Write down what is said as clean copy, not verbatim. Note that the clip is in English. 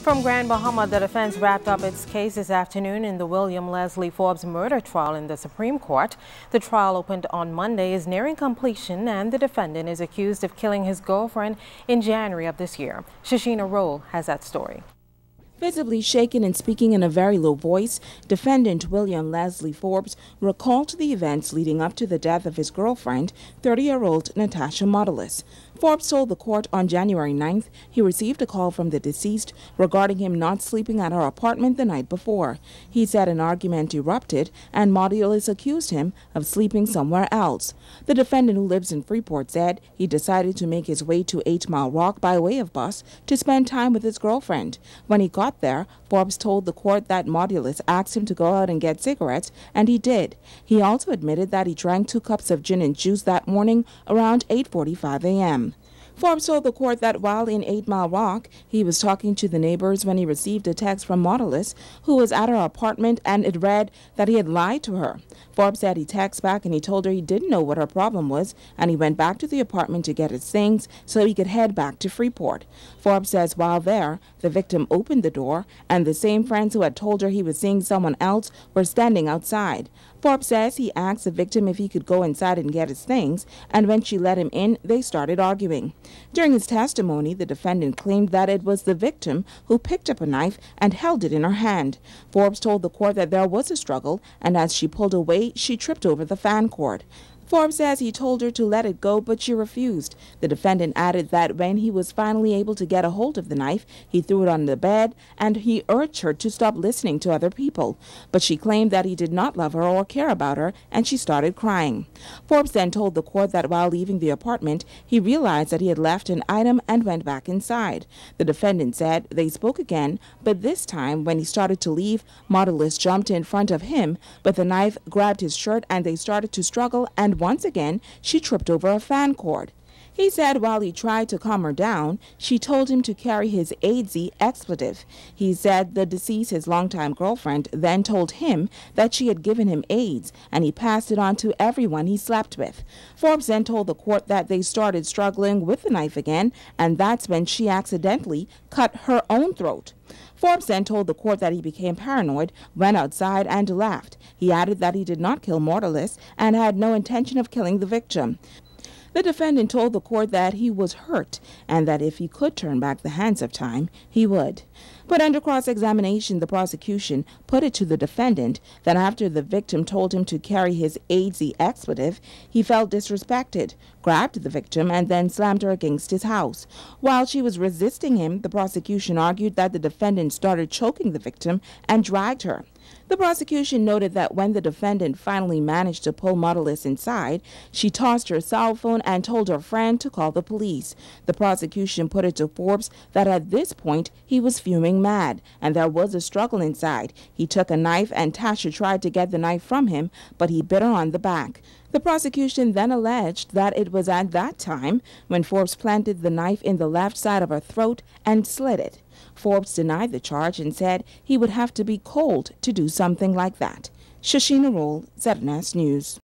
From Grand Bahama, the defense wrapped up its case this afternoon in the William Leslie Forbes murder trial in the Supreme Court. The trial, opened on Monday, is nearing completion, and the defendant is accused of killing his girlfriend in January of this year. Shashina Roll has that story. Visibly shaken and speaking in a very low voice, defendant William Leslie Forbes recalled the events leading up to the death of his girlfriend, 30-year-old Natasha Modelis. Forbes told the court on January 9th he received a call from the deceased regarding him not sleeping at her apartment the night before. He said an argument erupted and Modelis accused him of sleeping somewhere else. The defendant, who lives in Freeport, said he decided to make his way to 8 Mile Rock by way of bus to spend time with his girlfriend. When he got there, Forbes told the court that Modelis asked him to go out and get cigarettes, and he did. He also admitted that he drank 2 cups of gin and juice that morning around 8:45 a.m. Forbes told the court that while in 8 Mile Rock, he was talking to the neighbors when he received a text from Modelis, who was at her apartment, and it read that he had lied to her. Forbes said he texted back and he told her he didn't know what her problem was, and he went back to the apartment to get his things so he could head back to Freeport. Forbes says while there, the victim opened the door, and the same friends who had told her he was seeing someone else were standing outside. Forbes says he asked the victim if he could go inside and get his things, and when she let him in, they started arguing. During his testimony, the defendant claimed that it was the victim who picked up a knife and held it in her hand. Forbes told the court that there was a struggle, and as she pulled away, she tripped over the fan cord. Forbes says he told her to let it go, but she refused. The defendant added that when he was finally able to get a hold of the knife, he threw it on the bed, and he urged her to stop listening to other people. But she claimed that he did not love her or care about her, and she started crying. Forbes then told the court that while leaving the apartment, he realized that he had left an item and went back inside. The defendant said they spoke again, but this time when he started to leave, Modelis jumped in front of him, but the knife grabbed his shirt and they started to struggle, and once again, she tripped over a fan cord. He said while he tried to calm her down, she told him to carry his AIDS expletive. He said the deceased, his longtime girlfriend, then told him that she had given him AIDS, and he passed it on to everyone he slept with. Forbes then told the court that they started struggling with the knife again, and that's when she accidentally cut her own throat. Forbes then told the court that he became paranoid, went outside, and left. He added that he did not kill Modelis and had no intention of killing the victim. The defendant told the court that he was hurt and that if he could turn back the hands of time, he would. But under cross-examination, the prosecution put it to the defendant that after the victim told him to carry his AIDS expletive, he felt disrespected, grabbed the victim, and then slammed her against his house. While she was resisting him, the prosecution argued that the defendant started choking the victim and dragged her. The prosecution noted that when the defendant finally managed to pull Modelis inside, she tossed her cell phone and told her friend to call the police. The prosecution put it to Forbes that at this point he was fuming mad, and there was a struggle inside. He took a knife and Tasha tried to get the knife from him, but he bit her on the back. The prosecution then alleged that it was at that time when Forbes planted the knife in the left side of her throat and slit it. Forbes denied the charge and said he would have to be cold to do something like that. Shashina Roll, ZNS News.